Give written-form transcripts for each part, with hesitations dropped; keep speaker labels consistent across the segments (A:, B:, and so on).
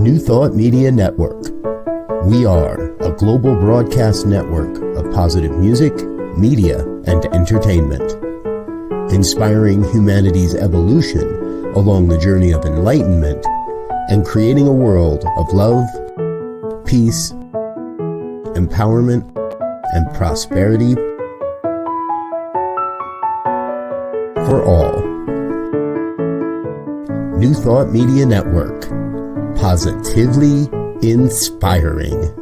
A: New Thought Media Network. We are a global broadcast network of positive music, media, and entertainment, inspiring humanity's evolution along the journey of enlightenment and creating a world of love, peace, empowerment, and prosperity for all. New Thought Media Network. Positively inspiring.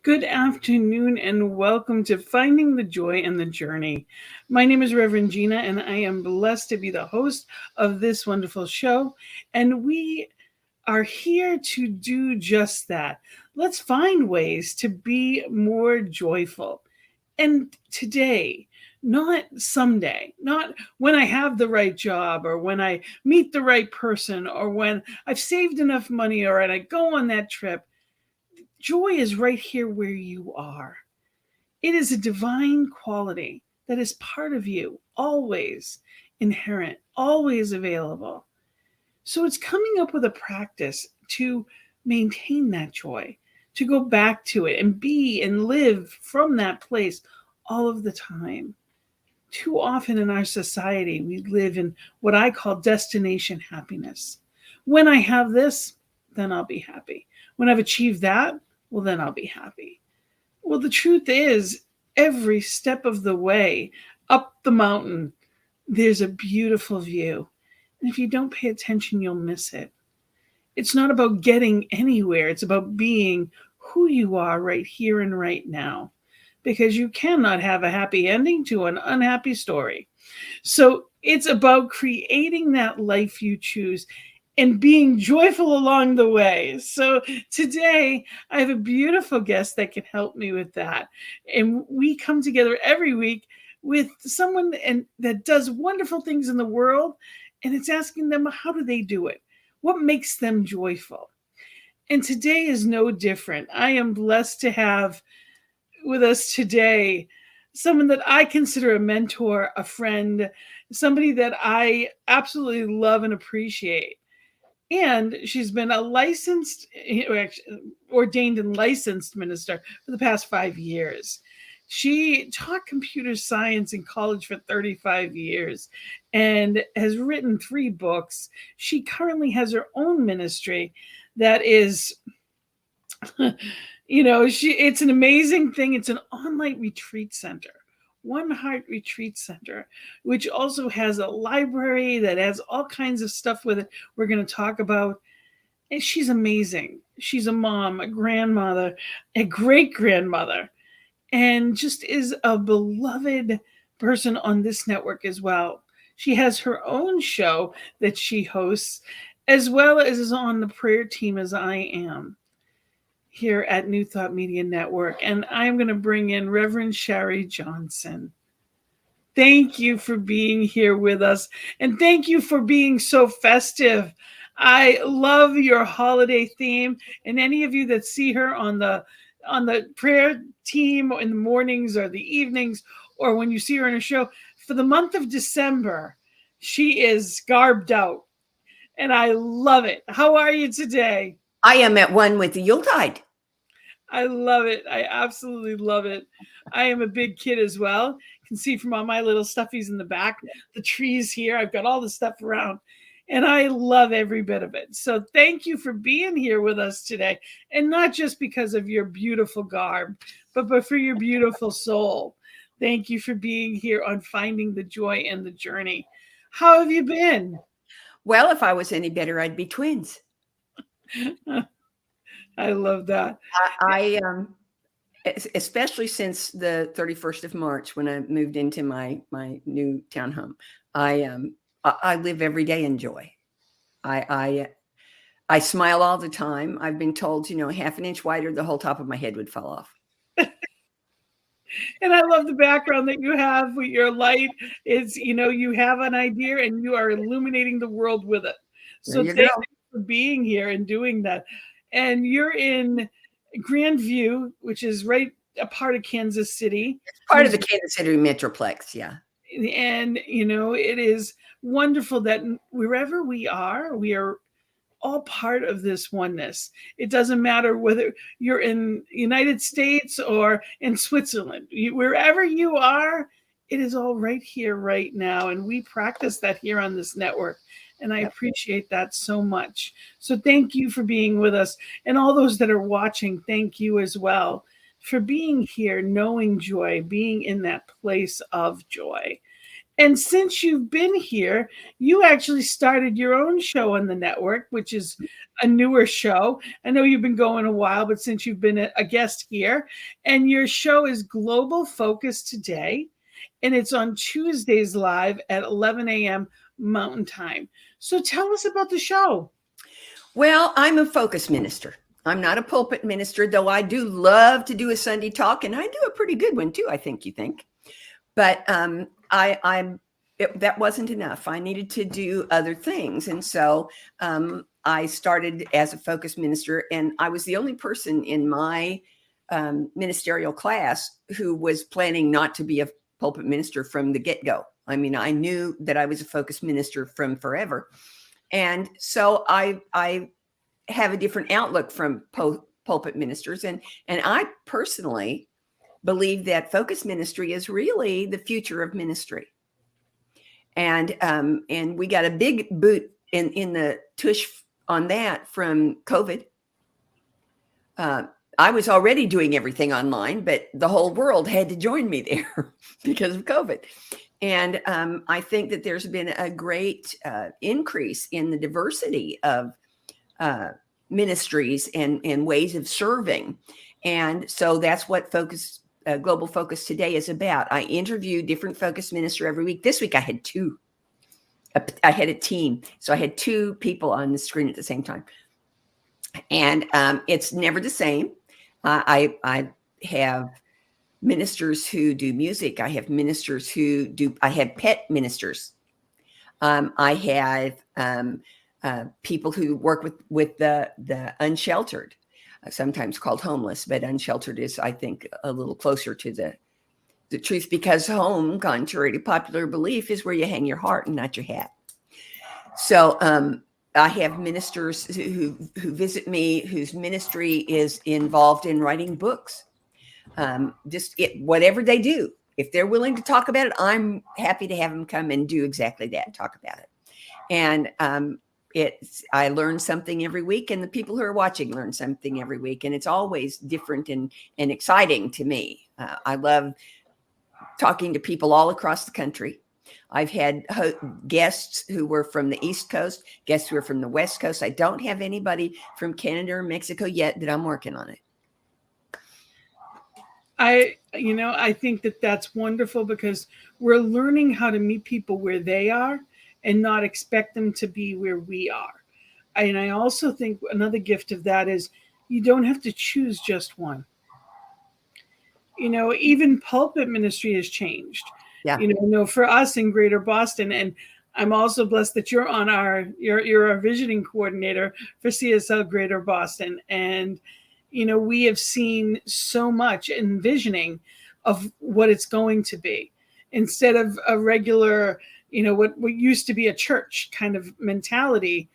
B: Good afternoon and welcome to Finding the Joy in the Journey. My name is Rev Gina and I am blessed to be the host of this wonderful show. And we are here to do just that. Let's find ways to be more joyful. And today, not someday, not when I have the right job or when I meet the right person or when I've saved enough money or when I go on that trip. Joy is right here where you are. It is a divine quality that is part of you, always inherent, always available. So it's coming up with a practice to maintain that joy, to go back to it and be and live from that place all of the time. Too often in our society, we live in what I call destination happiness. When I have this, then I'll be happy. When I've achieved that, well, then I'll be happy. Well, the truth is, every step of the way up the mountain, there's a beautiful view. And if you don't pay attention, you'll miss it. It's not about getting anywhere. It's about being who you are right here and right now. Because you cannot have a happy ending to an unhappy story. So it's about creating that life you choose and being joyful along the way. So today I have a beautiful guest that can help me with that. And we come together every week with someone that does wonderful things in the world. And it's asking them, how do they do it? What makes them joyful? And today is no different. I am blessed to have with us today someone that I consider a mentor, a friend, somebody that I absolutely love and appreciate. And she's been a licensed, ordained and licensed minister for the past 5 years. She taught computer science in college for 35 years and has written 3 books. She currently has her own ministry that is, it's an amazing thing. It's an online retreat center. One Heart Retreat Center, which also has a library that has all kinds of stuff with it we're going to talk about. And she's amazing. She's a mom, a grandmother, a great-grandmother, and just is a beloved person on this network as well. She has her own show that she hosts, as well as is on the prayer team as I am here at New Thought Media Network. And I'm going to bring in Rev Sharri Johnson. Thank you for being here with us. And thank you for being so festive. I love your holiday theme. And any of you that see her on the prayer team in the mornings or the evenings, or when you see her in a show, for the month of December, she is garbed out. And I love it. How are you today?
C: I am at one with the Yuletide.
B: I love it. I absolutely love it. I am a big kid as well. can see from all my little stuffies in the back, the trees here. I've got all the stuff around. And I love every bit of it. So thank you for being here with us today. And not just because of your beautiful garb, but for your beautiful soul. Thank you for being here on Finding the Joy and the Journey. How have you been?
C: Well, if I was any better, I'd be twins.
B: I love that.
C: I especially since the 31st of March, when I moved into my new townhome, I live every day in joy. I smile all the time. I've been told, half an inch wider, the whole top of my head would fall off.
B: And I love the background that you have with your light. It's, you have an idea and you are illuminating the world with it. So thank you for being here and doing that. And you're in Grandview, which is right a part of Kansas City.
C: It's part of the Kansas City Metroplex, yeah.
B: And, it is wonderful that wherever we are all part of this oneness. It doesn't matter whether you're in the United States or in Switzerland. Wherever you are, it is all right here, right now. And we practice that here on this network. And I appreciate that so much. So thank you for being with us. And all those that are watching, thank you as well for being here, knowing joy, being in that place of joy. And since you've been here, you actually started your own show on the network, which is a newer show. I know you've been going a while, but since you've been a guest here, and your show is Global Focus Today, and it's on Tuesdays live at 11 a.m. Mountain Time. So tell us about the show.
C: Well, I'm a focus minister. I'm not a pulpit minister, though I do love to do a Sunday talk, and I do a pretty good one too, I think you think. But that wasn't enough. I needed to do other things. And so I started as a focus minister, and I was the only person in my ministerial class who was planning not to be a pulpit minister from the get-go. I mean, I knew that I was a focus minister from forever. And so I have a different outlook from pulpit ministers. And I personally believe that focus ministry is really the future of ministry. And we got a big boot in the tush on that from COVID. I was already doing everything online, but the whole world had to join me there because of COVID. And I think that there's been a great increase in the diversity of ministries and ways of serving. And so that's what Global Focus Today is about. I interview different focus minister every week. This week I had two. I had a team. So I had two people on the screen at the same time. And it's never the same. I have ministers who do music. I have ministers I have pet ministers. I have people who work with the unsheltered, sometimes called homeless, but unsheltered is, I think, a little closer to the truth, because home, contrary to popular belief, is where you hang your heart and not your hat. So I have ministers who visit me, whose ministry is involved in writing books. Whatever they do, if they're willing to talk about it, I'm happy to have them come and do exactly that, talk about it. And I learn something every week, and the people who are watching learn something every week. And it's always different and exciting to me. I love talking to people all across the country. I've had guests who were from the East Coast, guests who are from the West Coast. I don't have anybody from Canada or Mexico yet, but I'm working on it.
B: I think that that's wonderful, because we're learning how to meet people where they are and not expect them to be where we are. And I also think another gift of that is you don't have to choose just one. Even pulpit ministry has changed.
C: Yeah.
B: For us in Greater Boston, and I'm also blessed that you're on you're our visioning coordinator for CSL Greater Boston. And, we have seen so much in visioning of what it's going to be, instead of a regular, what used to be a church kind of mentality.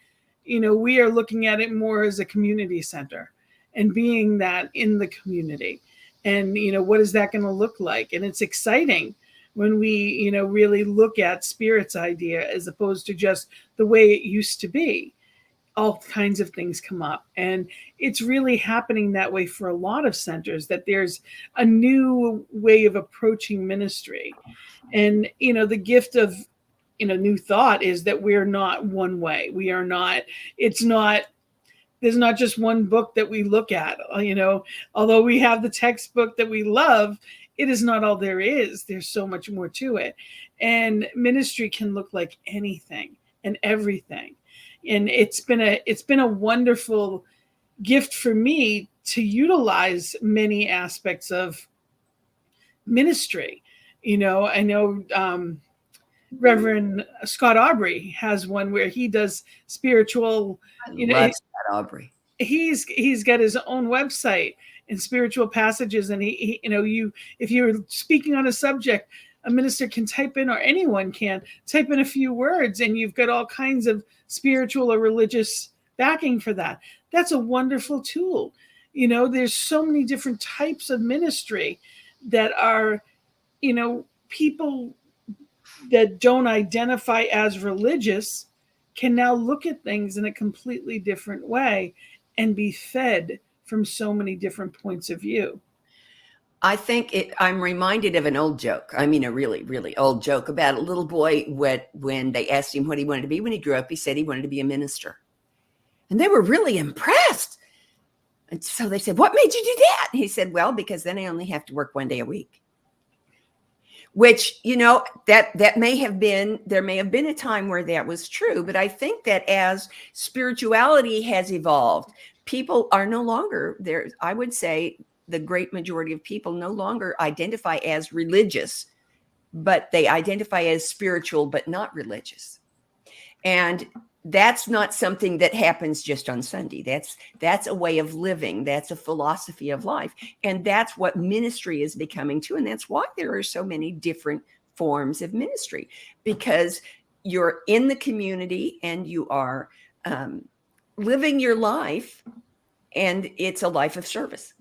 B: We are looking at it more as a community center and being that in the community. And, what is that going to look like? And it's exciting when we, really look at Spirit's idea as opposed to just the way it used to be. All kinds of things come up, and it's really happening that way for a lot of centers, that there's a new way of approaching ministry. And the gift of new thought is that we're not one way. We are not, there's not just one book that we look at, although we have the textbook that we love, it is not all there is. There's so much more to it. And ministry can look like anything and everything. And it's been a wonderful gift for me to utilize many aspects of ministry. I know Reverend Scott Aubrey has one where he does spiritual.
C: Love Scott Aubrey.
B: He's got his own website and spiritual passages, and he if you're speaking on a subject, a minister can type in, or anyone can type in a few words, and you've got all kinds of spiritual or religious backing for that. That's a wonderful tool. There's so many different types of ministry that are, people that don't identify as religious can now look at things in a completely different way and be fed from so many different points of view.
C: I think I'm reminded of an old joke. I mean, a really, really old joke about a little boy when they asked him what he wanted to be when he grew up. He said he wanted to be a minister. And they were really impressed. And so they said, "What made you do that?" And he said, "Well, because then I only have to work one day a week." Which, that may have been a time where that was true. But I think that as spirituality has evolved, people are no longer there. I would say the great majority of people no longer identify as religious, but they identify as spiritual, but not religious. And that's not something that happens just on Sunday. That's a way of living. That's a philosophy of life. And that's what ministry is becoming too. And that's why there are so many different forms of ministry, because you're in the community and you are living your life, and it's a life of service.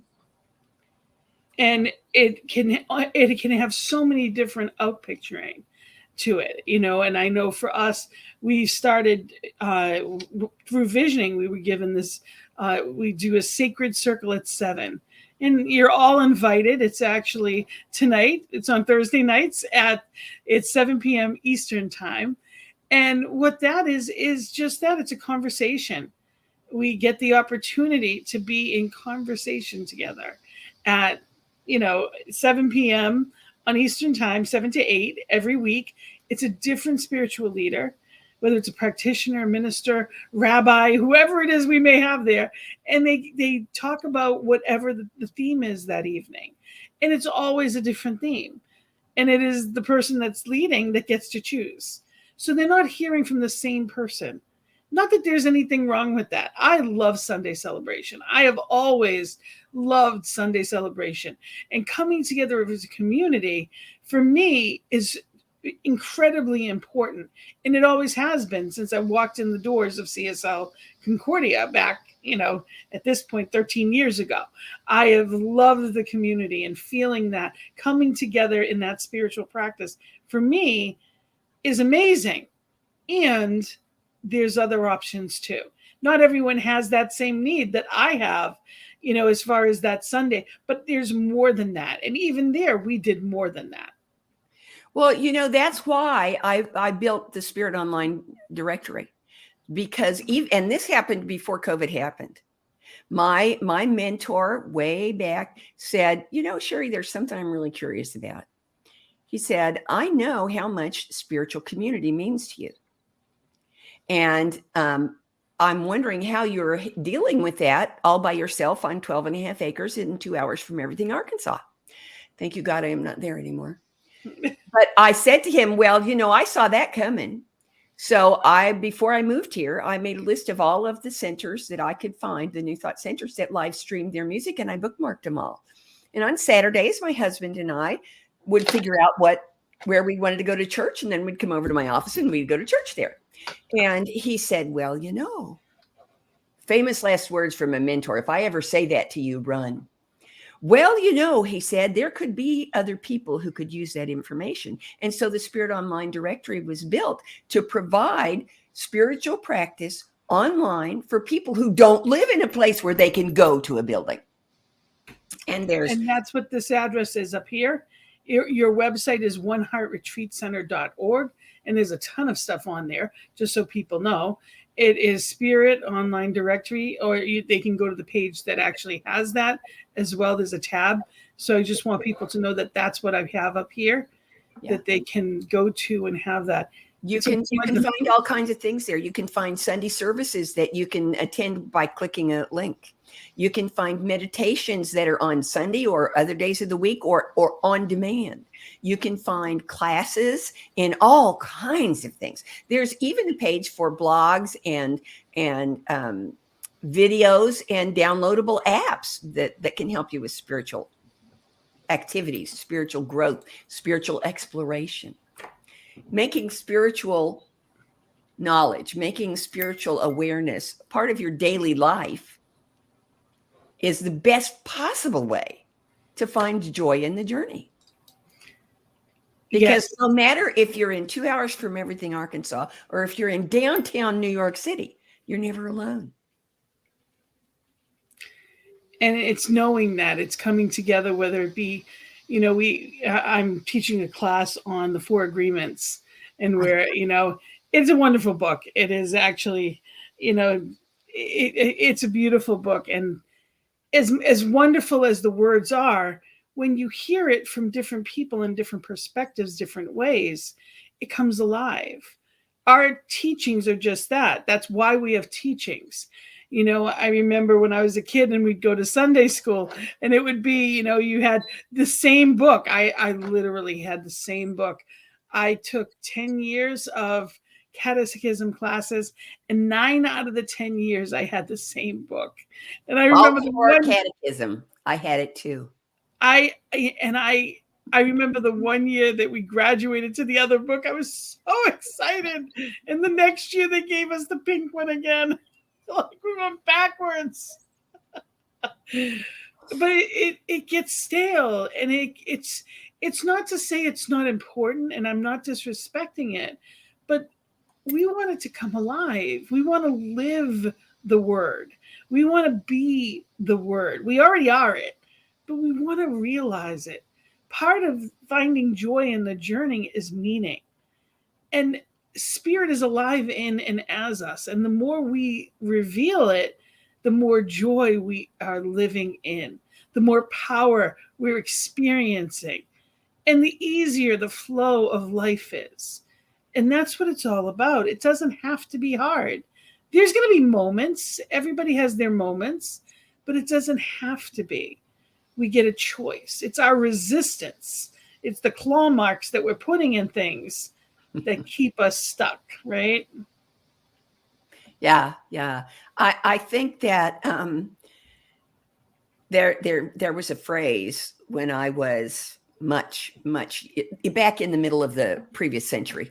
B: And it can have so many different outpicturing to it, and I know for us, we started through visioning. We were given this, we do a sacred circle at 7, and you're all invited. It's actually tonight. It's on Thursday nights it's 7 p.m. Eastern time. And what that is just that. It's a conversation. We get the opportunity to be in conversation together at 7 p.m. on Eastern time, 7 to 8 every week. It's a different spiritual leader, whether it's a practitioner, minister, rabbi, whoever it is we may have there. And they talk about whatever the theme is that evening. And it's always a different theme. And it is the person that's leading that gets to choose. So they're not hearing from the same person. Not that there's anything wrong with that. I love Sunday celebration. I have always loved Sunday celebration. And coming together as a community, for me, is incredibly important. And it always has been since I walked in the doors of CSL Concordia back, at this point, 13 years ago. I have loved the community, and feeling that coming together in that spiritual practice, for me, is amazing. And there's other options too. Not everyone has that same need that I have, as far as that Sunday, but there's more than that. And even there, we did more than that.
C: Well, that's why I built the Spirit Online directory, because and this happened before COVID happened. My mentor way back said, "Sherry, there's something I'm really curious about." He said, "I know how much spiritual community means to you. And I'm wondering how you're dealing with that all by yourself on 12 and a half acres in 2 hours from everything, Arkansas." Thank you, God, I am not there anymore. But I said to him, "Well, I saw that coming. So before I moved here, I made a list of all of the centers that I could find, the New Thought centers that live streamed their music, and I bookmarked them all. And on Saturdays, my husband and I would figure out where we wanted to go to church, and then we'd come over to my office and we'd go to church there." And he said, "Well, famous last words from a mentor, if I ever say that to you, run. Well, he said there could be other people who could use that information. And so the Spirit Online Directory was built to provide spiritual practice online for people who don't live in a place where they can go to a building. And
B: that's what this address is up here. Your website is oneheartretreatcenter.org, and there's a ton of stuff on there, just so people know. It is Spirit Online Directory, or they can go to the page that actually has that as well. There's a tab. So I just want people to know that that's what I have up here, that they can go to and have that.
C: You can find all kinds of things there. You can find Sunday services that you can attend by clicking a link. You can find meditations that are on Sunday or other days of the week or on demand. You can find classes in all kinds of things. There's even a page for blogs and videos and downloadable apps that can help you with spiritual activities, spiritual growth, spiritual exploration. Making spiritual knowledge, making spiritual awareness part of your daily life is the best possible way to find joy in the journey. Because no matter if you're in 2 hours from everything, Arkansas, or if you're in downtown New York City, you're never alone.
B: And it's knowing that it's coming together, whether it be, I'm teaching a class on the 4 agreements, and where, it's a wonderful book. It is actually, it's a beautiful book. And as wonderful as the words are, when you hear it from different people in different perspectives, different ways, it comes alive. Our teachings are just that. That's why we have teachings. I remember when I was a kid and we'd go to Sunday school, and it would be, you had the same book. I literally had the same book. I took 10 years of catechism classes, and 9 out of the 10 years I had the same book. And I remember
C: catechism. I had it too.
B: I remember the one year that we graduated to the other book. I was so excited. And the next year they gave us the pink one again. Like we went backwards. But it gets stale, and it's not to say it's not important, and I'm not disrespecting it, but we want it to come alive. We want to live the word. We want to be the word. We already are it, but we want to realize it. Part of finding joy in the journey is meaning. And Spirit is alive in and as us. And the more we reveal it, the more joy we are living in, the more power we're experiencing, and the easier the flow of life is. And that's what it's all about. It doesn't have to be hard. There's going to be moments. Everybody has their moments, but it doesn't have to be. We get a choice. It's our resistance. It's the claw marks that we're putting in things that keep us stuck, right?
C: Yeah. I think that there was a phrase when I was much back in the middle of the previous century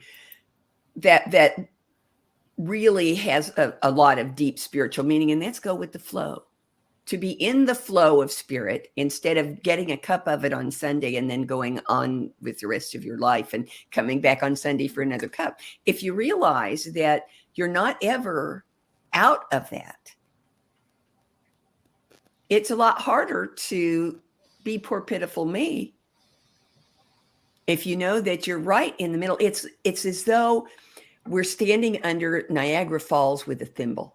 C: that really has a lot of deep spiritual meaning, and that's go with the flow. To be in the flow of spirit instead of getting a cup of it on Sunday and then going on with the rest of your life and coming back on Sunday for another cup. If you realize that you're not ever out of that, it's a lot harder to be poor, pitiful me. If you know that you're right in the middle, it's as though we're standing under Niagara Falls with a thimble.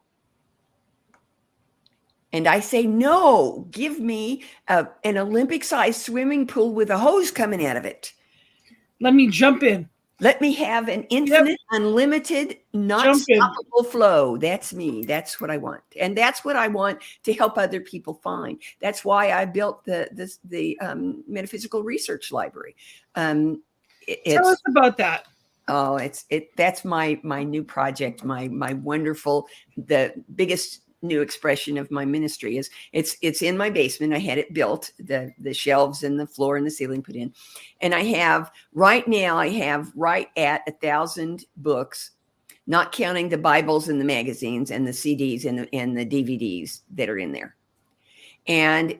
C: And I say, no, give me an Olympic-sized swimming pool with a hose coming out of it.
B: Let me jump in.
C: Let me have an infinite, unlimited, not stoppable flow. That's me. That's what I want. And that's what I want to help other people find. That's why I built the Metaphysical Research Library.
B: Tell us about that.
C: Oh, that's my new project, my wonderful, the biggest new expression of my ministry is it's in my basement. I had it built, the shelves and the floor and the ceiling put in. And I have right at 1,000 books, not counting the Bibles and the magazines and the CDs and the DVDs that are in there. And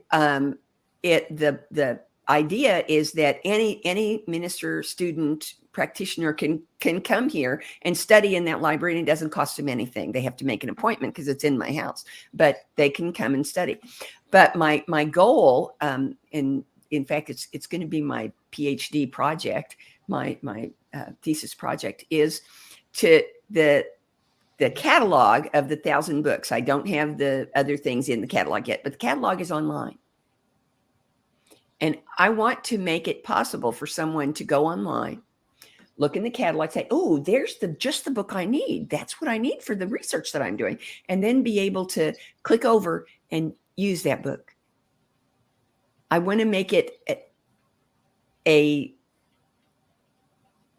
C: the idea is that any minister, student, practitioner can come here and study in that library, and it doesn't cost them anything. They have to make an appointment because it's in my house, but they can come and study. But my goal, and in fact, it's going to be my PhD project, my thesis project, is to the catalog of the 1,000 books. I don't have the other things in the catalog yet, but the catalog is online. And I want to make it possible for someone to go online, look in the catalog, say, oh, there's just the book I need. That's what I need for the research that I'm doing. And then be able to click over and use that book. I want to make it a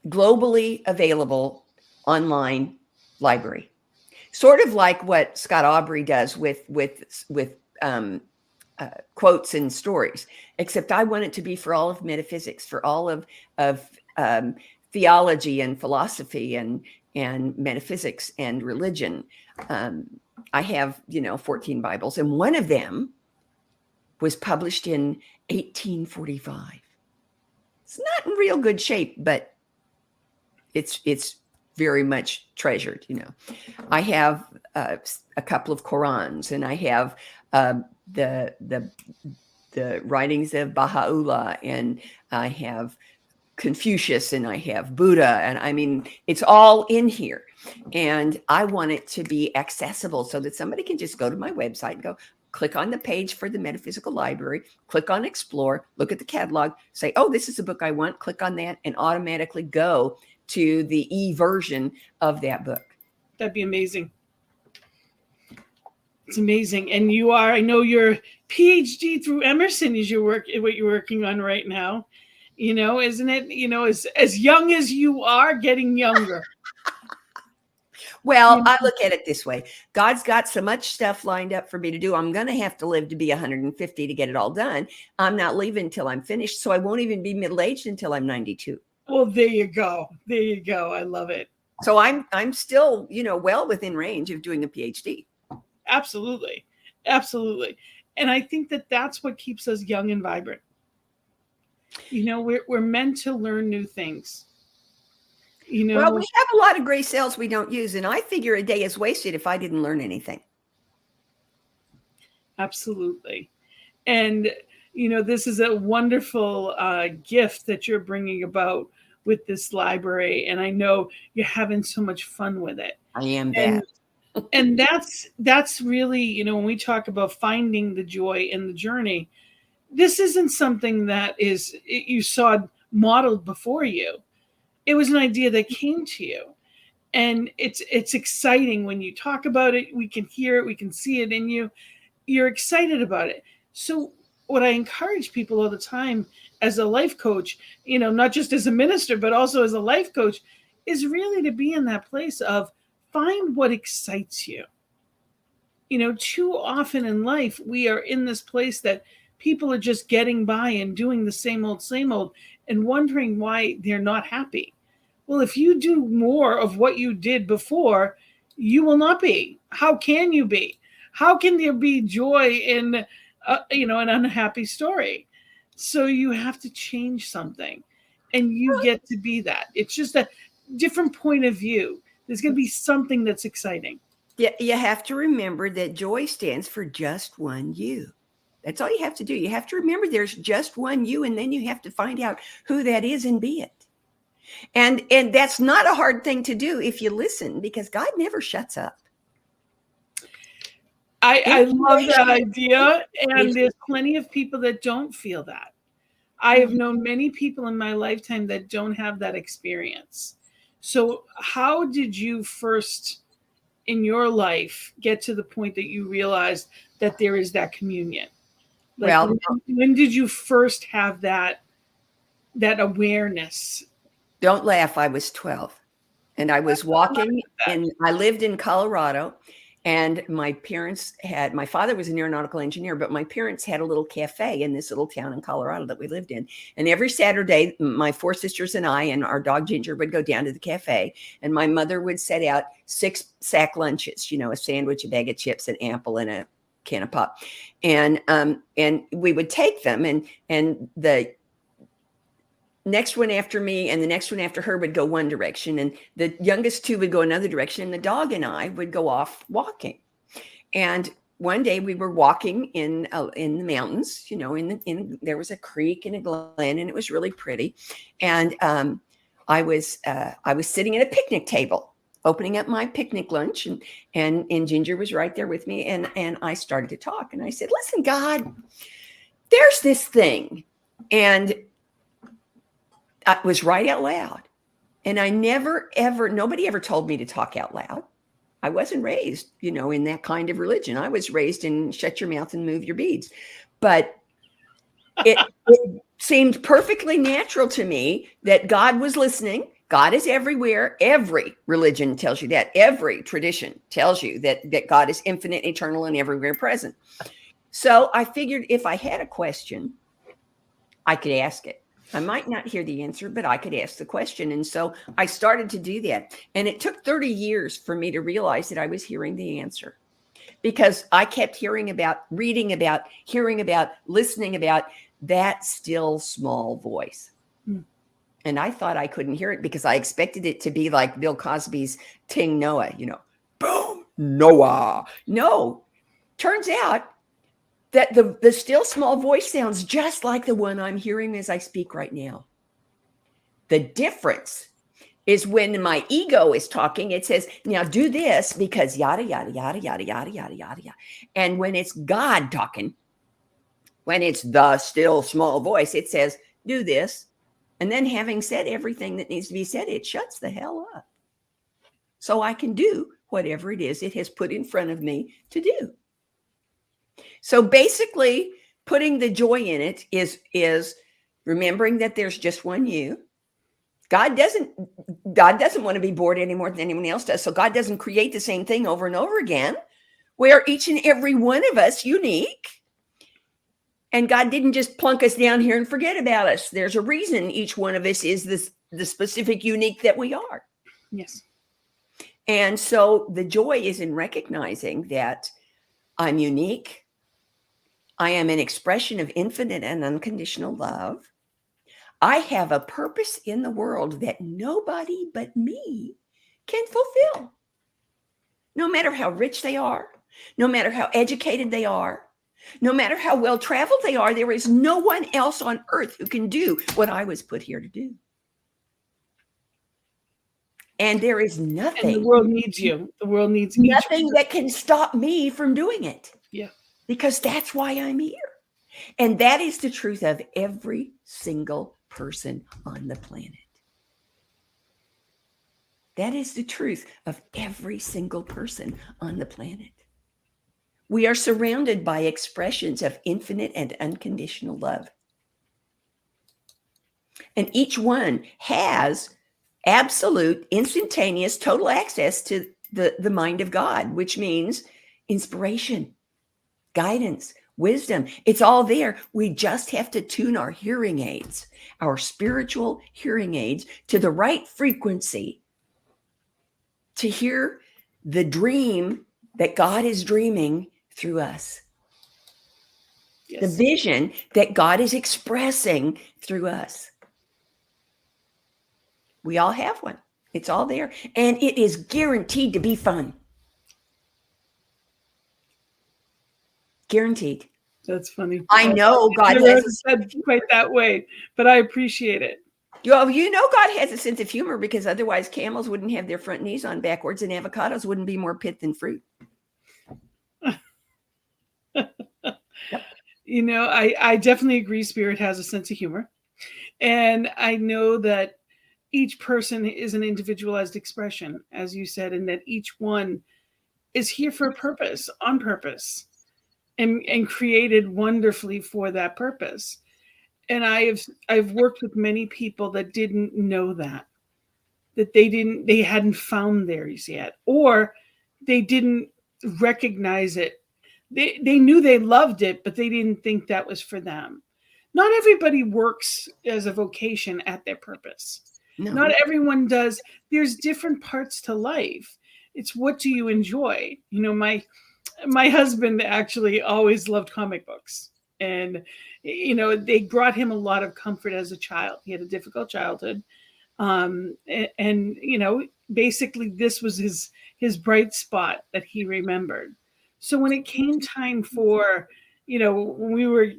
C: globally available online library, sort of like what Scott Aubrey does with quotes and stories, except I want it to be for all of metaphysics, for all of theology and philosophy and metaphysics and religion. I have 14 Bibles, and one of them was published in 1845. It's not in real good shape, but it's very much treasured. I have a couple of Qurans, and I have the writings of Baha'u'llah, and I have Confucius, and I have Buddha, and I mean, it's all in here. And I want it to be accessible so that somebody can just go to my website and go, click on the page for the Metaphysical Library, click on Explore, look at the catalog, say, oh, this is a book I want, click on that, and automatically go to the e-version of that book.
B: That'd be amazing. It's amazing. And I know your PhD through Emerson is what you're working on right now. Isn't it? As young as you are, getting younger.
C: Well, I look at it this way. God's got so much stuff lined up for me to do. I'm going to have to live to be 150 to get it all done. I'm not leaving until I'm finished. So I won't even be middle-aged until I'm 92.
B: Well, there you go. There you go. I love it.
C: So I'm still, well within range of doing a PhD.
B: Absolutely. Absolutely. And I think that that's what keeps us young and vibrant. We're meant to learn new things.
C: Well, we have a lot of gray cells we don't use, and I figure a day is wasted if I didn't learn anything.
B: Absolutely. And, this is a wonderful gift that you're bringing about with this library. And I know you're having so much fun with it.
C: I am that.
B: And that's really, when we talk about finding the joy in the journey, this isn't something that you saw modeled before you. It was an idea that came to you. And it's exciting when you talk about it. We can hear it. We can see it in you. You're excited about it. So what I encourage people all the time as a life coach, not just as a minister, but also as a life coach, is really to be in that place of find what excites you. Too often in life, we are in this place that people are just getting by and doing the same old, and wondering why they're not happy. Well, if you do more of what you did before, you will not be. How can you be? How can there be joy in, an unhappy story? So you have to change something, and you get to be that. It's just a different point of view. There's going to be something that's exciting.
C: Yeah, you have to remember that joy stands for just one you. That's all you have to do. You have to remember there's just one you, and then you have to find out who that is and be it. And that's not a hard thing to do if you listen, because God never shuts up.
B: I love that idea. And there's plenty of people that don't feel that. I have known many people in my lifetime that don't have that experience. So how did you first in your life get to the point that you realized that there is that communion? When did you first have that awareness?
C: Don't laugh. I was 12 and I was walking, and I lived in Colorado, and my father was an aeronautical engineer, but my parents had a little cafe in this little town in Colorado that we lived in. And every Saturday, my 4 sisters and I and our dog Ginger would go down to the cafe, and my mother would set out 6 sack lunches, a sandwich, a bag of chips, an apple, and a can of pop. And we would take them, and the next one after me and the next one after her would go one direction, and the youngest two would go another direction, and the dog and I would go off walking. And one day we were walking in the mountains, there was a creek and a glen, and it was really pretty. And I was sitting at a picnic table, opening up my picnic lunch, and Ginger was right there with me, and I started to talk, and I said, "Listen, God, there's this thing," and I was right out loud. And I nobody ever told me to talk out loud. I wasn't raised, in that kind of religion. I was raised in shut your mouth and move your beads. But it seemed perfectly natural to me that God was listening. God is everywhere. Every religion tells you that. Every tradition tells you that God is infinite, eternal, and everywhere present. So I figured if I had a question, I could ask it. I might not hear the answer, but I could ask the question. And so I started to do that. And it took 30 years for me to realize that I was hearing the answer, because I kept hearing about, reading about, hearing about, listening about that still small voice. And I thought I couldn't hear it because I expected it to be like Bill Cosby's Ting Noah, boom, Noah. No, turns out that the still small voice sounds just like the one I'm hearing as I speak right now. The difference is when my ego is talking, it says, now do this because yada, yada, yada, yada, yada, yada, yada, yada. And when it's God talking, when it's the still small voice, it says, do this. And then having said everything that needs to be said, it shuts the hell up. So I can do whatever it is it has put in front of me to do. So basically, putting the joy in it is remembering that there's just one you. God doesn't want to be bored any more than anyone else does. So God doesn't create the same thing over and over again. We are each and every one of us unique. And God didn't just plunk us down here and forget about us. There's a reason each one of us is the specific unique that we are.
B: Yes.
C: And so the joy is in recognizing that I'm unique. I am an expression of infinite and unconditional love. I have a purpose in the world that nobody but me can fulfill. No matter how rich they are, no matter how educated they are, no matter how well traveled they are, there is no one else on earth who can do what I was put here to do. And there is nothing.
B: And the world needs you. The world needs
C: nothing that can stop me from doing it.
B: Yeah.
C: Because that's why I'm here. And that is the truth of every single person on the planet. That is the truth of every single person on the planet. We are surrounded by expressions of infinite and unconditional love. And each one has absolute, instantaneous, total access to the mind of God, which means inspiration, guidance, wisdom. It's all there. We just have to tune our hearing aids, our spiritual hearing aids, to the right frequency to hear the dream that God is dreaming through us. Yes. The vision that God is expressing through us. We all have one. It's all there. And it is guaranteed to be fun. Guaranteed.
B: That's funny.
C: I know God
B: hasn't said quite that way, but I appreciate it.
C: God has a sense of humor, because otherwise camels wouldn't have their front knees on backwards and avocados wouldn't be more pit than fruit.
B: Yep. I definitely agree. Spirit has a sense of humor. And I know that each person is an individualized expression, as you said, and that each one is here for a purpose, on purpose, and created wonderfully for that purpose. And I've worked with many people that didn't know that they hadn't found theirs yet, or they didn't recognize it. They knew they loved it, but they didn't think that was for them. Not everybody works as a vocation at their purpose. No. Not everyone does. There's different parts to life. It's what do you enjoy? my husband actually always loved comic books. And, they brought him a lot of comfort as a child. He had a difficult childhood. And basically this was his bright spot that he remembered. So when it came time for, when we were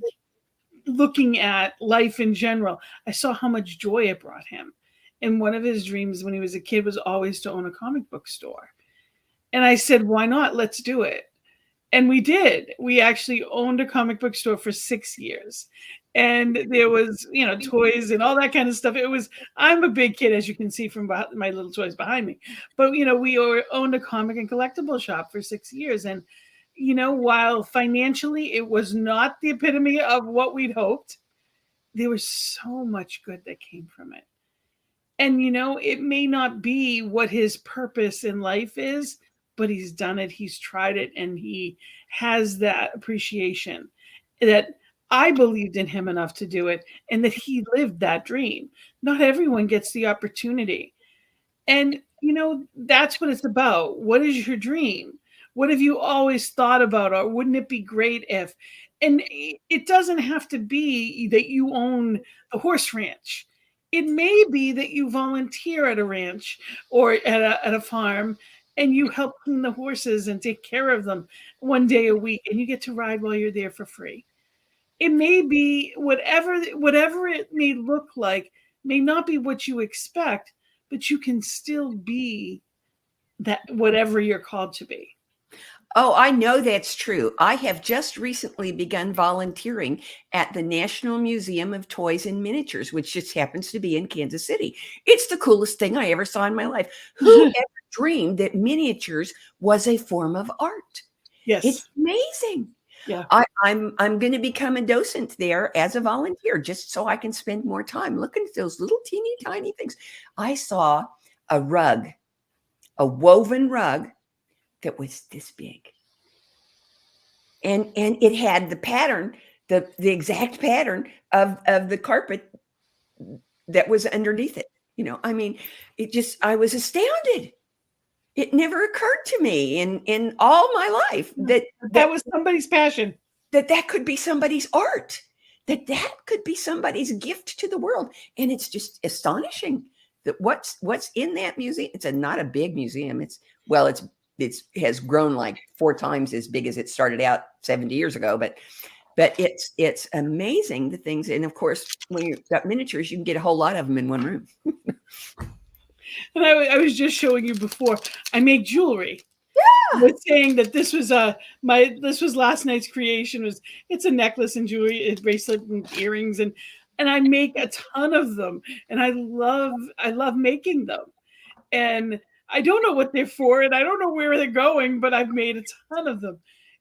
B: looking at life in general, I saw how much joy it brought him. And one of his dreams when he was a kid was always to own a comic book store. And I said, why not? Let's do it. And we did. We actually owned a comic book store for 6 years. And there was, toys and all that kind of stuff. I'm a big kid, as you can see from my little toys behind me. But, we owned a comic and collectible shop for 6 years. And, while financially it was not the epitome of what we'd hoped, there was so much good that came from it. And, it may not be what his purpose in life is, but he's done it, he's tried it, and he has that appreciation that I believed in him enough to do it, and that he lived that dream. Not everyone gets the opportunity. And, that's what it's about. What is your dream? What have you always thought about? Or wouldn't it be great if? And it doesn't have to be that you own the horse ranch. It may be that you volunteer at a ranch or at a farm, and you help clean the horses and take care of them one day a week, and you get to ride while you're there for free. It may be whatever it may look like, may not be what you expect, but you can still be that whatever you're called to be.
C: Oh, I know that's true. I have just recently begun volunteering at the National Museum of Toys and Miniatures, which just happens to be in Kansas City. It's the coolest thing I ever saw in my life. Who ever dreamed that miniatures was a form of art?
B: Yes.
C: It's amazing.
B: Yeah.
C: I'm going to become a docent there as a volunteer, just so I can spend more time looking at those little teeny tiny things. I saw a rug, a woven rug that was this big. And it had the pattern, the exact pattern of the carpet that was underneath it. I was astounded. It never occurred to me in all my life
B: that was somebody's passion,
C: that could be somebody's art, that could be somebody's gift to the world. And it's just astonishing that what's in that museum. It's not a big museum. It has grown like 4 times as big as it started out 70 years ago. But it's amazing the things. And of course, when you've got miniatures, you can get a whole lot of them in one room.
B: And I was just showing you before, I make jewelry.
C: Yeah.
B: I was saying that this was last night's creation. It's a necklace and jewelry, a bracelet and earrings, and I make a ton of them, and I love making them. And I don't know what they're for, and I don't know where they're going, but I've made a ton of them.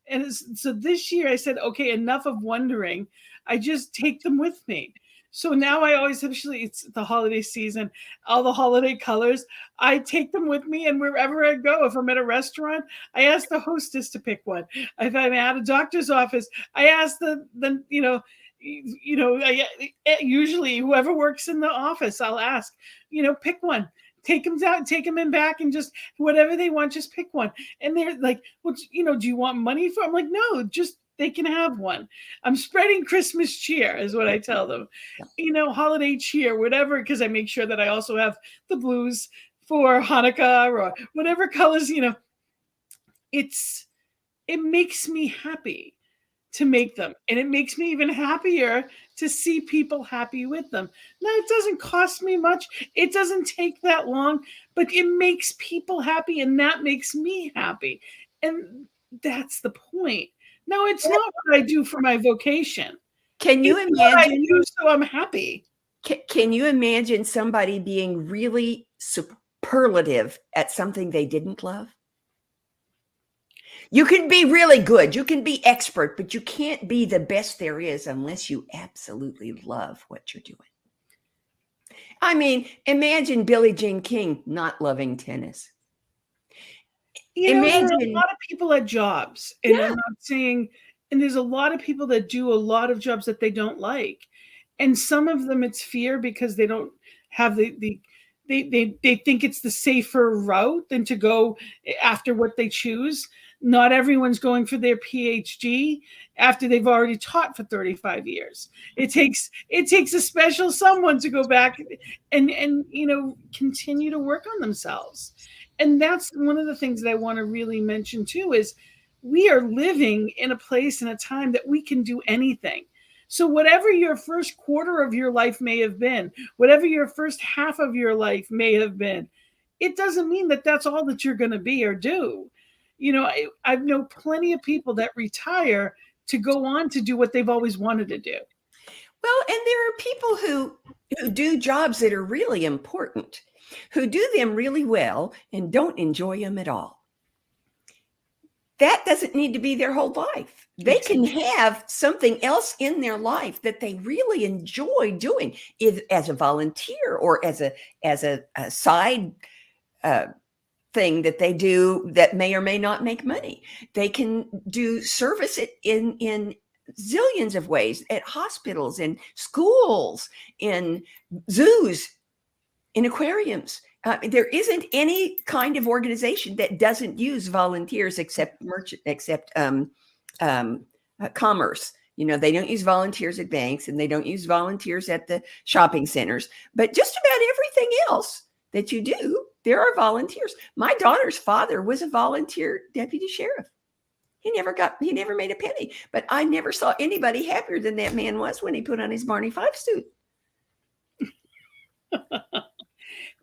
B: And so this year I said, okay, enough of wondering. I just take them with me. So now I always it's the holiday season, all the holiday colors. I take them with me, and wherever I go, if I'm at a restaurant, I ask the hostess to pick one. If I'm at a doctor's office, I ask usually whoever works in the office, I'll ask, pick one. Take them down, take them in back, and just whatever they want, just pick one. And they're like, well, do you want money for? I'm like, no, just they can have one. I'm spreading Christmas cheer is what I tell them. Holiday cheer, whatever, because I make sure that I also have the blues for Hanukkah or whatever colors, it makes me happy to make them. And it makes me even happier to see people happy with them. Now, it doesn't cost me much. It doesn't take that long, but it makes people happy, and that makes me happy. And that's the point. No, it's not what I do for my vocation.
C: Can you imagine?
B: What I do so I'm happy.
C: Can you imagine somebody being really superlative at something they didn't love? You can be really good. You can be expert, but you can't be the best there is unless you absolutely love what you're doing. I mean, imagine Billie Jean King not loving tennis.
B: There are a lot of people at jobs, and I'm not saying, and there's a lot of people that do a lot of jobs that they don't like. And some of them it's fear because they don't have they think it's the safer route than to go after what they choose. Not everyone's going for their PhD after they've already taught for 35 years. It takes a special someone to go back and continue to work on themselves. And that's one of the things that I want to really mention too, is we are living in a place and a time that we can do anything. So whatever your first quarter of your life may have been, whatever your first half of your life may have been, it doesn't mean that that's all that you're going to be or do. I know plenty of people that retire to go on to do what they've always wanted to do.
C: Well, and there are people who do jobs that are really important, who do them really well and don't enjoy them at all. That doesn't need to be their whole life. They can have something else in their life that they really enjoy doing, as a volunteer or as a side thing that they do that may or may not make money. They can do service in zillions of ways, at hospitals, in schools, in zoos, in aquariums. There isn't any kind of organization that doesn't use volunteers except commerce. They don't use volunteers at banks, and they don't use volunteers at the shopping centers. But just about everything else that you do, there are volunteers. My daughter's father was a volunteer deputy sheriff. He never made a penny, but I never saw anybody happier than that man was when he put on his Barney Fife suit.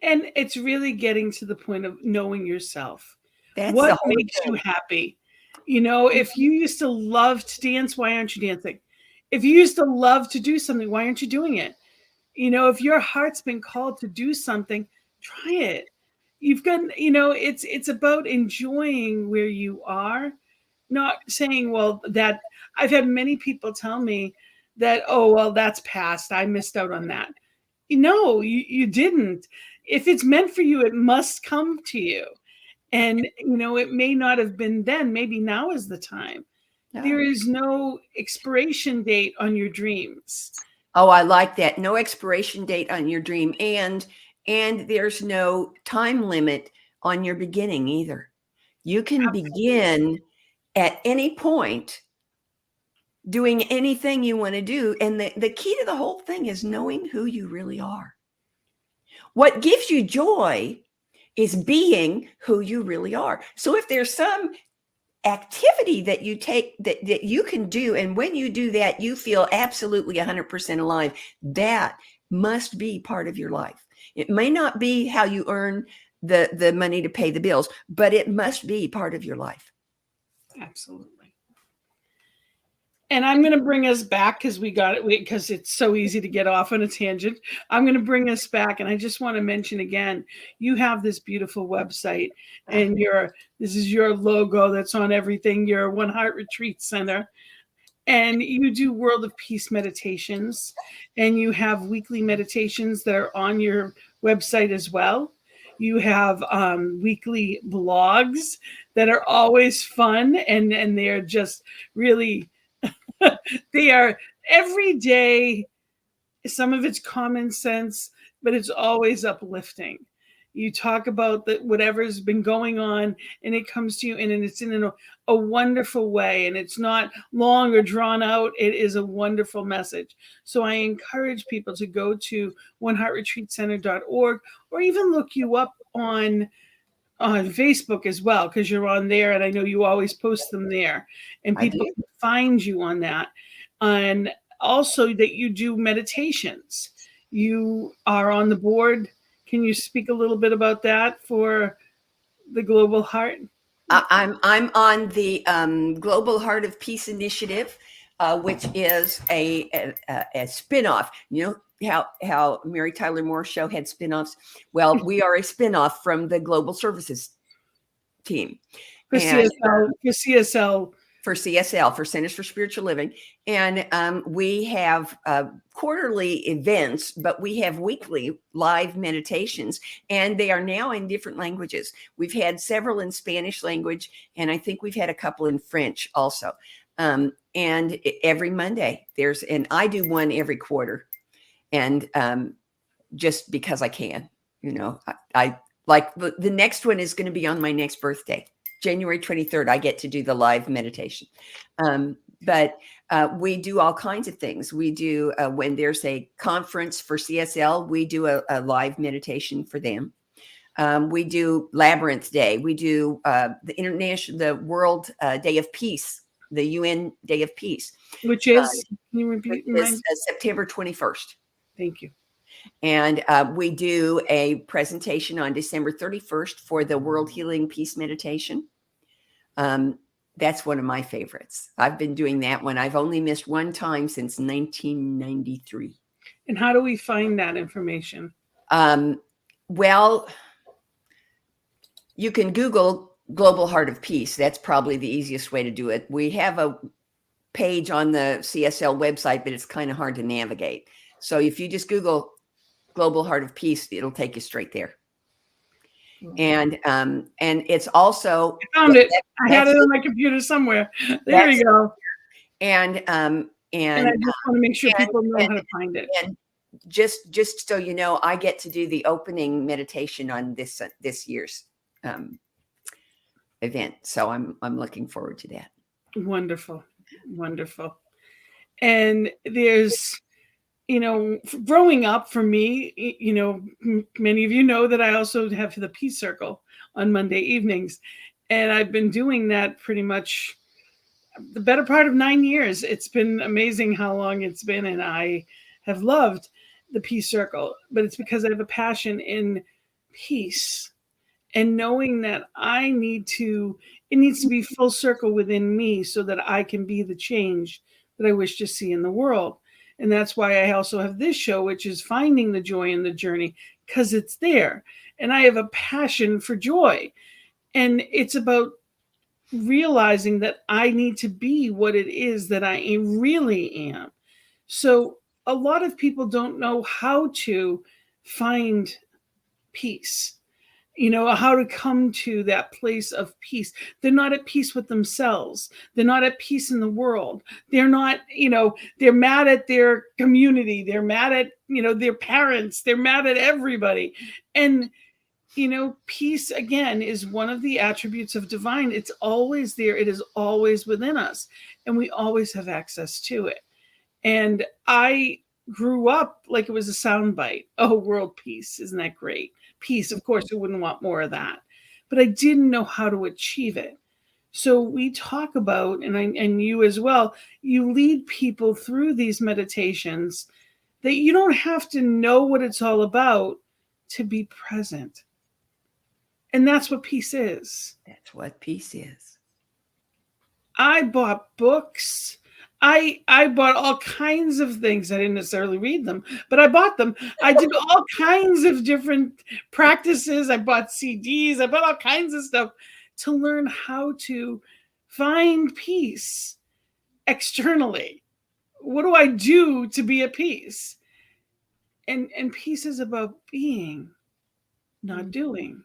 B: And it's really getting to the point of knowing yourself.
C: That's
B: what makes you happy? If you used to love to dance, why aren't you dancing? If you used to love to do something, why aren't you doing it? If your heart's been called to do something, try it. You've got, it's about enjoying where you are, not saying, well, that I've had many people tell me that, oh, well, that's past. I missed out on that. No, you didn't. If it's meant for you, it must come to you. And, it may not have been then. Maybe now is the time. No. There is no expiration date on your dreams.
C: Oh, I like that. No expiration date on your dream. And there's no time limit on your beginning either. You can begin at any point doing anything you want to do. And the key to the whole thing is knowing who you really are. What gives you joy is being who you really are. So if there's some activity that you take that you can do, and when you do that, you feel absolutely 100% alive, that must be part of your life. It may not be how you earn the money to pay the bills, but it must be part of your
B: Absolutely. And I'm going to bring us back because it's so easy to get off on a tangent. I'm going to bring us back. And I just want to mention again, you have this beautiful website, and this is your logo that's on everything. Your One Heart Retreat Center. And you do World of Peace meditations, and you have weekly meditations that are on your website as well. You have weekly blogs that are always fun, and they're just really, they are every day. Some of it's common sense, but it's always uplifting. You talk about whatever's been going on, and it comes to you, and it's in a wonderful way, and it's not long or drawn out. It is a wonderful message. So I encourage people to go to oneheartretreatcenter.org, or even look you up on Facebook as well, because you're on there, and I know you always post them there, and people can find you on that. And also that you do meditations. You are on the board. Can you speak a little bit about that for the Global Heart?
C: I'm on the Global Heart of Peace Initiative, which is a spinoff. You know how Mary Tyler Moore's show had spinoffs? Well, we are a spinoff from the Global Services team.
B: For CSL.
C: For CSL, for Centers for Spiritual Living. And we have quarterly events, but we have weekly live meditations, and they are now in different languages. We've had several in Spanish language, and I think we've had a couple in French also. And every Monday and I do one every quarter. And just because I can, I like the next one is going to be on my next birthday. January 23rd, I get to do the live meditation. But we do all kinds of things. We do, when there's a conference for CSL, we do a live meditation for them. We do Labyrinth Day. We do the World Day of Peace, the UN Day of Peace.
B: Which is, can you repeat?
C: Is September 21st.
B: Thank you.
C: And we do a presentation on December 31st for the World Healing Peace Meditation. That's one of my favorites. I've been doing that one. I've only missed one time since 1993.
B: And how do we find that information?
C: Well, you can Google Global Heart of Peace. That's probably the easiest way to do it. We have a page on the CSL website, but it's kind of hard to navigate. So if you just Google Global Heart of Peace, it'll take you straight there. And it's also,
B: I found it. I had it on my computer somewhere. There we go.
C: And I
B: just want to make sure people know how to find it.
C: And just so you know, I get to do the opening meditation on this year's event. So I'm looking forward to that.
B: Wonderful. Wonderful. And there's, growing up for me, many of you know that I also have the Peace Circle on Monday evenings. And I've been doing that pretty much the better part of 9 years. It's been amazing how long it's been. And I have loved the Peace Circle, but it's because I have a passion in peace and knowing that it needs to be full circle within me so that I can be the change that I wish to see in the world. And that's why I also have this show, which is Finding the Joy in the Journey, because it's there. And I have a passion for joy. And it's about realizing that I need to be what it is that I really am. So a lot of people don't know how to find peace, how to come to that place of peace. They're not at peace with themselves. They're not at peace in the world. They're not, they're mad at their community. They're mad at, their parents. They're mad at everybody. And, peace, again, is one of the attributes of divine. It's always there. It is always within us. And we always have access to it. And I grew up like it was a soundbite. Oh, world peace. Isn't that great? Peace, of course, who wouldn't want more of that? But I didn't know how to achieve it. So we talk about, and you as well, you lead people through these meditations that you don't have to know what it's all about to be present. And that's what peace is.
C: That's what peace is.
B: I bought books. I bought all kinds of things. I didn't necessarily read them, but I bought them. I did all kinds of different practices. I bought CDs. I bought all kinds of stuff to learn how to find peace externally. What do I do to be at peace? And peace is about being, not doing.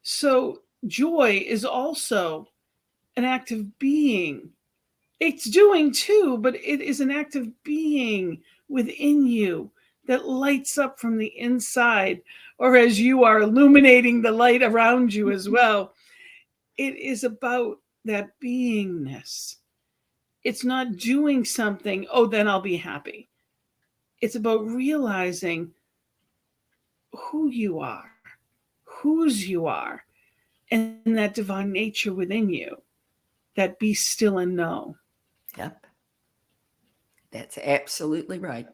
B: So joy is also an act of being. It's doing too, but it is an act of being within you that lights up from the inside, or as you are illuminating the light around you as well. It is about that beingness. It's not doing something, oh, then I'll be happy. It's about realizing who you are, whose you are, and that divine nature within you, that be still and know.
C: Yep. That's absolutely right.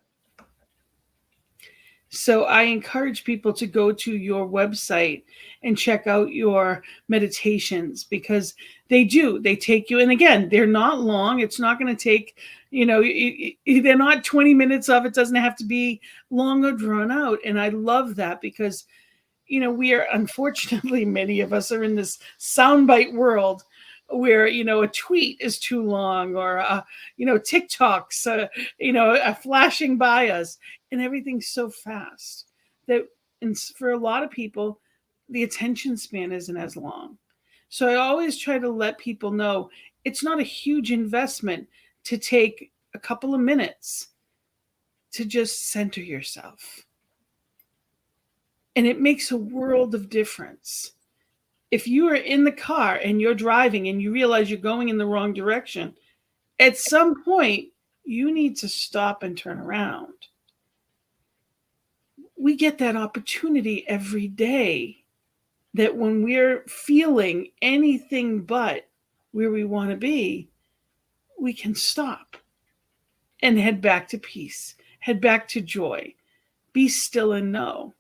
B: So I encourage people to go to your website and check out your meditations, because they take you. And again, they're not long. It's not going to take, they're not 20 minutes of it. Doesn't have to be long or drawn out. And I love that because, we are, unfortunately, many of us are in this soundbite world where, a tweet is too long, or, TikToks, flashing by us, and everything's so fast that, and for a lot of people, the attention span isn't as long. So I always try to let people know it's not a huge investment to take a couple of minutes to just center yourself. And it makes a world of difference. If you are in the car and you're driving and you realize you're going in the wrong direction, at some point, you need to stop and turn around. We get that opportunity every day, that when we're feeling anything but where we want to be, we can stop and head back to peace, head back to joy, be still and know.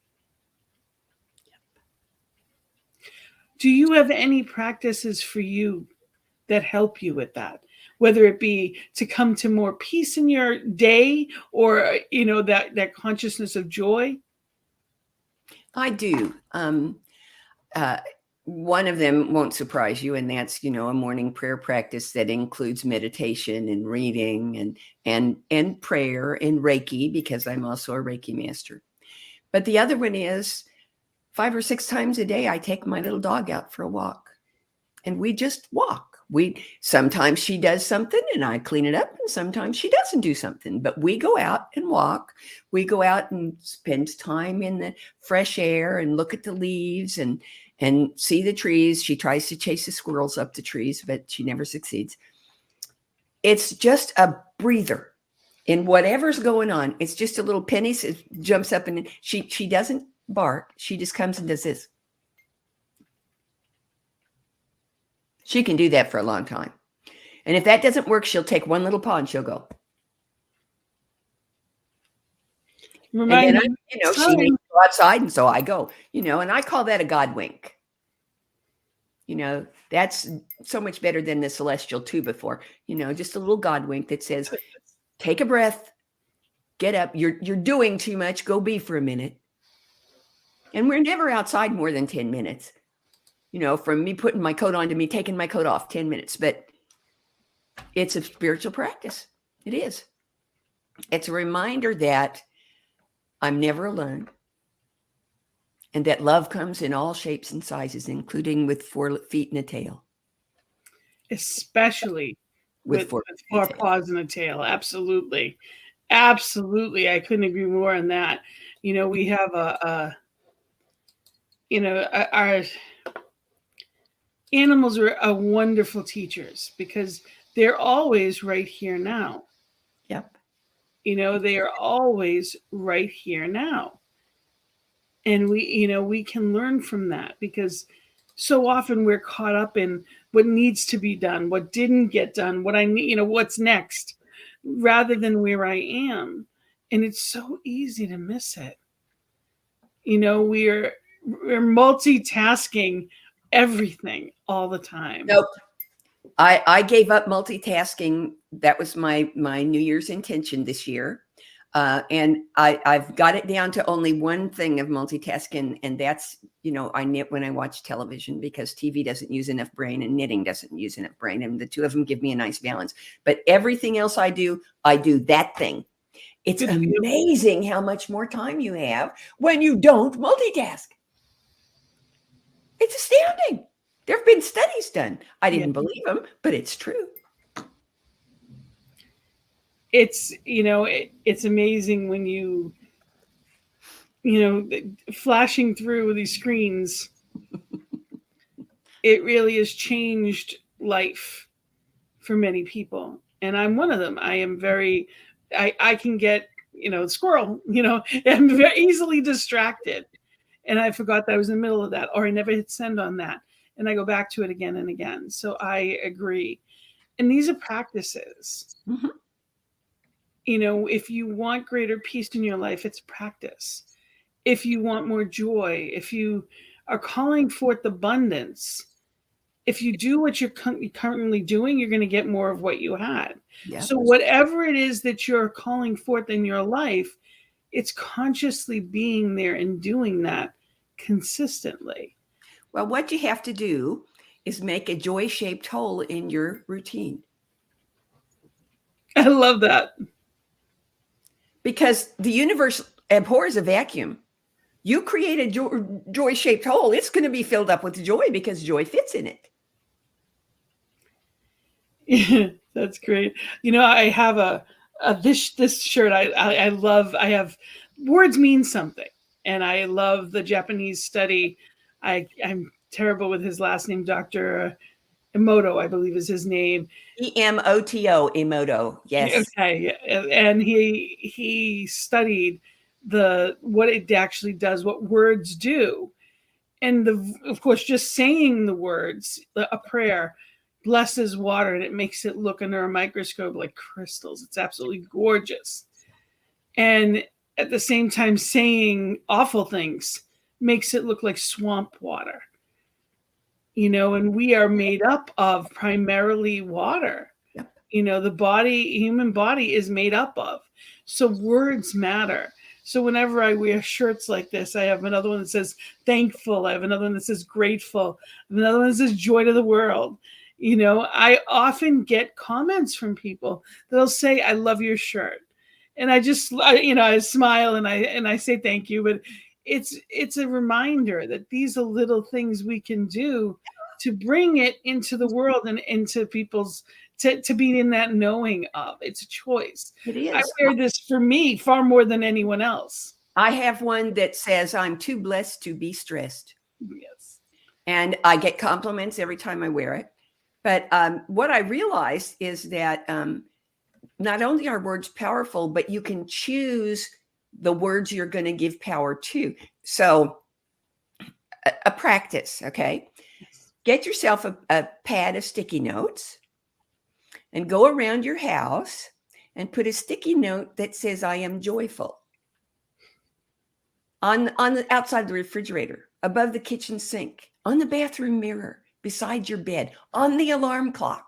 B: Do you have any practices for you that help you with that? Whether it be to come to more peace in your day, or, that consciousness of joy?
C: I do. One of them won't surprise you, and that's, a morning prayer practice that includes meditation and reading and prayer and Reiki, because I'm also a Reiki master. But the other one is 5 or 6 times a day, I take my little dog out for a walk, and we just walk. Sometimes she does something and I clean it up, and sometimes she doesn't do something, but we go out and walk. We go out and spend time in the fresh air and look at the leaves and see the trees. She tries to chase the squirrels up the trees, but she never succeeds. It's just a breather in whatever's going on. It's just a little penny jumps up, and she doesn't bark. She just comes and does this. She can do that for a long time. And if that doesn't work, she'll take one little paw and she'll go. And then she needs to go outside, and so I go, and I call that a God wink. That's so much better than the celestial two before, just a little God wink that says, take a breath, get up. You're doing too much. Go be for a minute. And we're never outside more than 10 minutes. From me putting my coat on to me taking my coat off, 10 minutes. But it's a spiritual practice. It is. It's a reminder that I'm never alone, and that love comes in all shapes and sizes, including with 4 feet and a tail.
B: Especially with 4 paws and a tail. Absolutely. Absolutely. I couldn't agree more on that. We have our animals are wonderful teachers, because they're always right here now.
C: Yep.
B: They are always right here now. And we can learn from that, because so often we're caught up in what needs to be done, what didn't get done, what I need, what's next, rather than where I am. And it's so easy to miss it. We're multitasking everything all the time.
C: Nope. I gave up multitasking. That was my New Year's intention this year. And I've got it down to only one thing of multitasking. And that's, I knit when I watch television, because TV doesn't use enough brain and knitting doesn't use enough brain. And the two of them give me a nice balance. But everything else I do that thing. It's amazing how much more time you have when you don't multitask. It's astounding. There have been studies done. I didn't believe them, but it's true.
B: It's, it's amazing when flashing through these screens, it really has changed life for many people. And I'm one of them. I am I can get, squirrel, I'm very easily distracted. And I forgot that I was in the middle of that, or I never hit send on that. And I go back to it again and again. So I agree. And these are practices.
C: Mm-hmm.
B: If you want greater peace in your life, it's practice. If you want more joy, if you are calling forth abundance, if you do what you're currently doing, you're going to get more of what you had. Yeah. So whatever it is that you're calling forth in your life, it's consciously being there and doing that consistently.
C: Well, what you have to do is make a joy-shaped hole in your routine.
B: I love that.
C: Because the universe abhors a vacuum. You create a joy-shaped hole, it's going to be filled up with joy, because joy fits in it.
B: Yeah, that's great. I have this shirt I love. I have words mean something, and I love the Japanese study. I'm terrible with his last name, Dr. Emoto, I believe is his name.
C: Emoto, Emoto, yes.
B: Okay, and he studied what it actually does, what words do, and of course, just saying the words, a prayer, blesses water, and it makes it look under a microscope like crystals. It's absolutely gorgeous. And at the same time, saying awful things makes it look like swamp water. And we are made up of primarily water.
C: Yep.
B: The human body is made up of. So words matter. So whenever I wear shirts like this, I have another one that says thankful. I have another one that says grateful. I have another one that says joy to the world. I often get comments from people that'll say, I love your shirt. And I smile and I say thank you. But it's a reminder that these are little things we can do to bring it into the world and into people's to be in that knowing of. It's a choice.
C: It is.
B: I wear this for me far more than anyone else.
C: I have one that says, I'm too blessed to be stressed.
B: Yes.
C: And I get compliments every time I wear it. But what I realized is that not only are words powerful, but you can choose the words you're going to give power to. So a practice, okay? Get yourself a pad of sticky notes and go around your house and put a sticky note that says, I am joyful. On the outside the refrigerator, above the kitchen sink, on the bathroom mirror, beside your bed, on the alarm clock.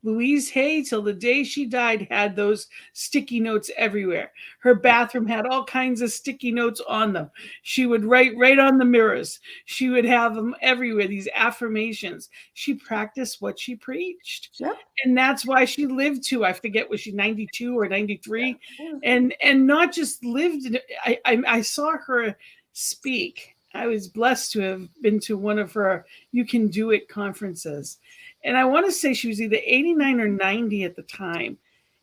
B: Louise Hay, till the day she died, had those sticky notes everywhere. Her bathroom had all kinds of sticky notes on them. She would write right on the mirrors. She would have them everywhere, these affirmations. She practiced what she preached.
C: Yep.
B: And that's why she lived to, I forget, was she 92 or 93? Yeah. And not just lived. I saw her speak. I was blessed to have been to one of her You Can Do It conferences. And I want to say she was either 89 or 90 at the time.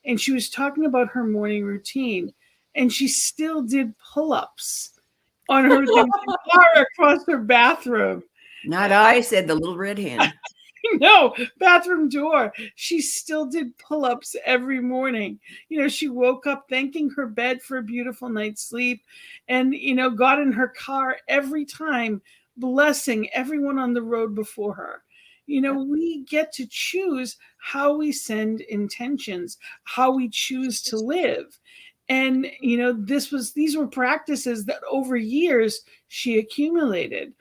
B: And she was talking about her morning routine. And she still did pull-ups on her bar across her bathroom.
C: Not I, said the little red hen.
B: No, bathroom door. She still did pull-ups every morning. She woke up thanking her bed for a beautiful night's sleep and, got in her car every time, blessing everyone on the road before her. We get to choose how we send intentions, how we choose to live. And, these were practices that over years she accumulated.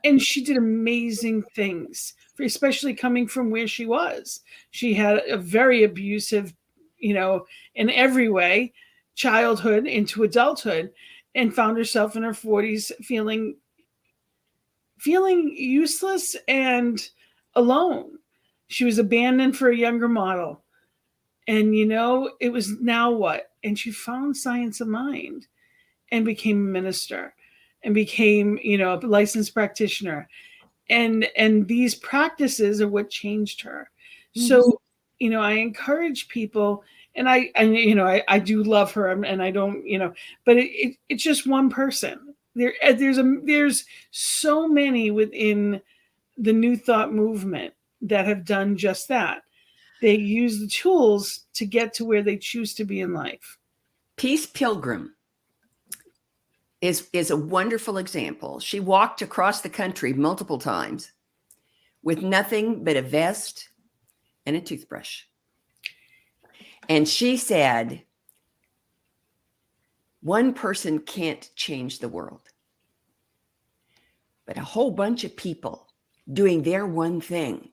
B: And she did amazing things, especially coming from where she was. She had a very abusive, in every way, childhood into adulthood, and found herself in her 40s feeling useless and alone. She was abandoned for a younger model. And, it was now what? And she found science of mind and became a minister and became, a licensed practitioner. And these practices are what changed her. Mm-hmm. So, I encourage people, and I do love her, and I don't, but it's just one person. There's so many within the New Thought movement that have done just that. They use the tools to get to where they choose to be in life.
C: Peace Pilgrim is a wonderful example. She walked across the country multiple times with nothing but a vest and a toothbrush. And she said, one person can't change the world, but a whole bunch of people doing their one thing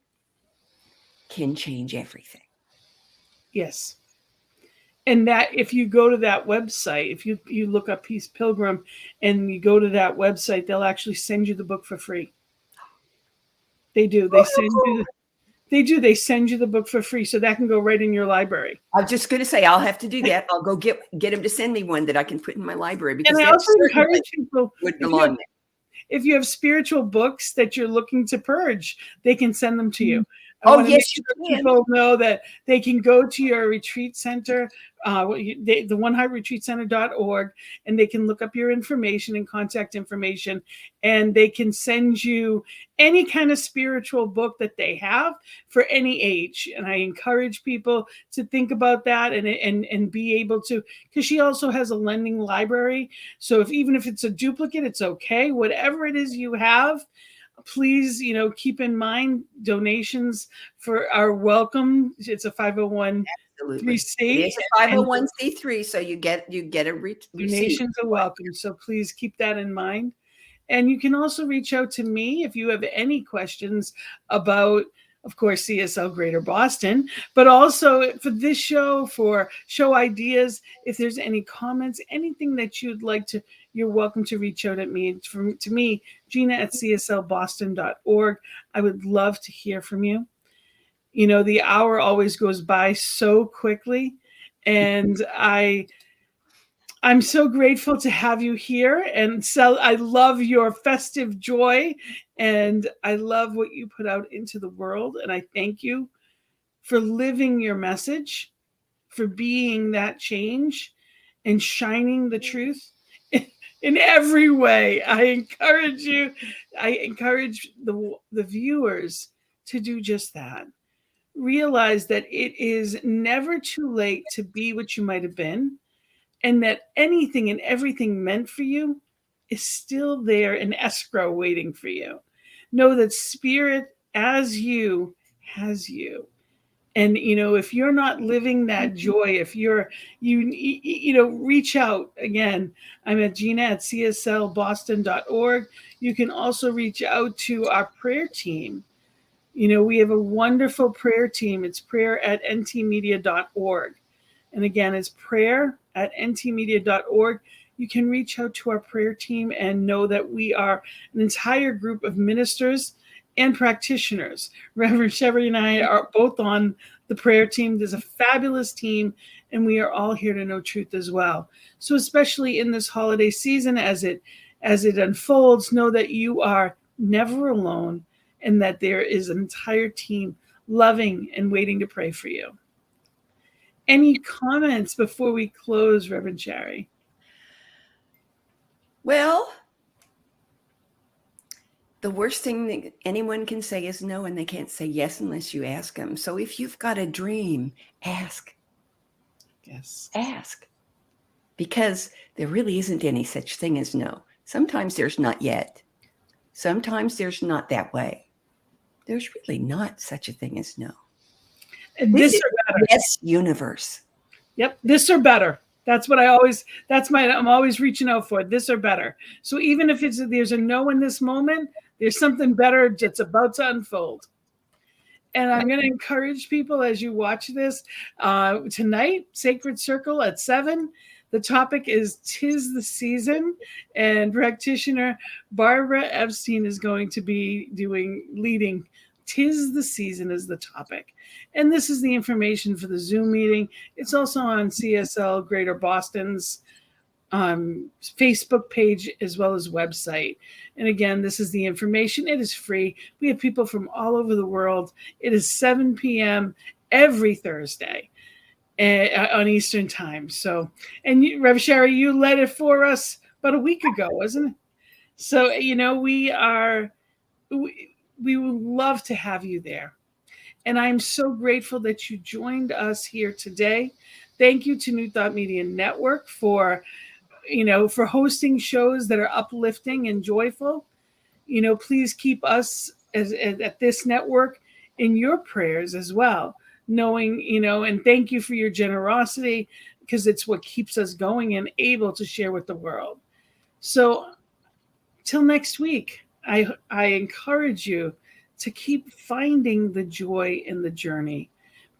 C: can change everything.
B: Yes. And that if you go to that website, if you look up Peace Pilgrim and you go to that website, they'll actually send you the book for free. They do. They send you the book for free, so that can go right in your library.
C: I was just going to say, I'll have to do that. I'll go get them to send me one that I can put in my library. Because
B: and I also encourage people,
C: if
B: you have spiritual books that you're looking to purge, they can send them to you. I
C: Oh,
B: want to make
C: yes, you
B: sure
C: can.
B: people know that they can go to your retreat center, the oneheartretreatcenter.org, and they can look up your information and contact information, and they can send you any kind of spiritual book that they have for any age. And I encourage people to think about that and be able to, because she also has a lending library. So even if it's a duplicate, it's okay. Whatever it is you have, please, keep in mind donations for our welcome. It's a 501c.
C: Absolutely. It is a 501c3, so you get a receipt.
B: Donations are welcome. So please keep that in mind. And you can also reach out to me if you have any questions about, of course, CSL Greater Boston, but also for this show, for show ideas. If there's any comments, anything that you'd like to, you're welcome to reach out to me, Gina at cslboston.org. I would love to hear from you. The hour always goes by so quickly, and I'm so grateful to have you here. And so I love your festive joy, and I love what you put out into the world. And I thank you for living your message, for being that change and shining the truth in every way. I encourage you. I encourage the viewers to do just that. Realize that it is never too late to be what you might have been, and that anything and everything meant for you is still there in escrow waiting for you. Know that Spirit as you has you. And, if you're not living that joy, if you reach out. Again, I'm at Gina at cslboston.org. You can also reach out to our prayer team. We have a wonderful prayer team. It's prayer at ntmedia.org. And again, it's prayer at ntmedia.org. You can reach out to our prayer team and know that we are an entire group of ministers and practitioners. Rev Sharri and I are both on the prayer team. There's a fabulous team, and we are all here to know truth as well. So especially in this holiday season, as it unfolds, know that you are never alone, and that there is an entire team loving and waiting to pray for you. Any comments before we close, Reverend Sharri?
C: Well, the worst thing that anyone can say is no, and they can't say yes unless you ask them. So if you've got a dream, ask.
B: Yes.
C: Ask. Because there really isn't any such thing as no. Sometimes there's not yet. Sometimes there's not that way. There's really not such a thing as no.
B: This or better.
C: Yes, universe.
B: Yep. This or better. That's what I'm always reaching out for. This or better. So even if there's a no in this moment, there's something better that's about to unfold. And I'm going to encourage people as you watch this tonight, Sacred Circle at 7. The topic is 'Tis the Season, and practitioner Barbara Epstein is going to be leading. 'Tis the Season is the topic. And this is the information for the Zoom meeting. It's also on CSL Greater Boston's Facebook page as well as website. And again, this is the information. It is free. We have people from all over the world. It is 7 p.m. every Thursday on Eastern time. So, and Rev Sharri, you led it for us about a week ago, wasn't it? So, we would love to have you there. And I'm so grateful that you joined us here today. Thank you to New Thought Media Network for hosting shows that are uplifting and joyful. Please keep us at this network in your prayers as well, knowing, and thank you for your generosity, because it's what keeps us going and able to share with the world. So till next week, I encourage you to keep finding the joy in the journey.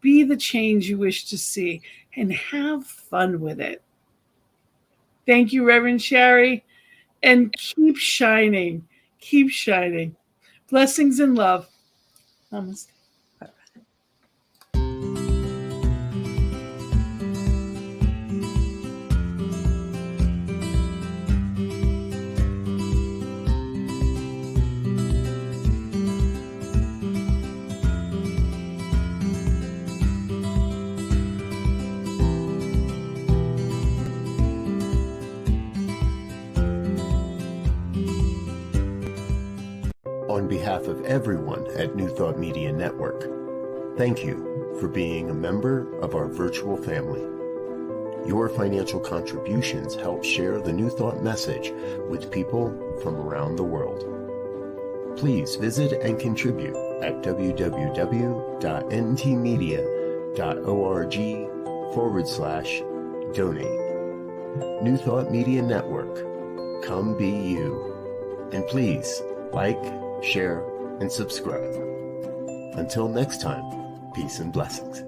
B: Be the change you wish to see and have fun with it. Thank you, Reverend Sharri, and keep shining. Keep shining. Blessings and love. Namaste.
A: on behalf of everyone at New Thought Media Network, thank you for being a member of our virtual family. Your financial contributions help share the New Thought message with people from around the world. Please visit and contribute at www.ntmedia.org/donate. New Thought Media Network. Come be you. And please like, share, and subscribe. Until next time, peace and blessings.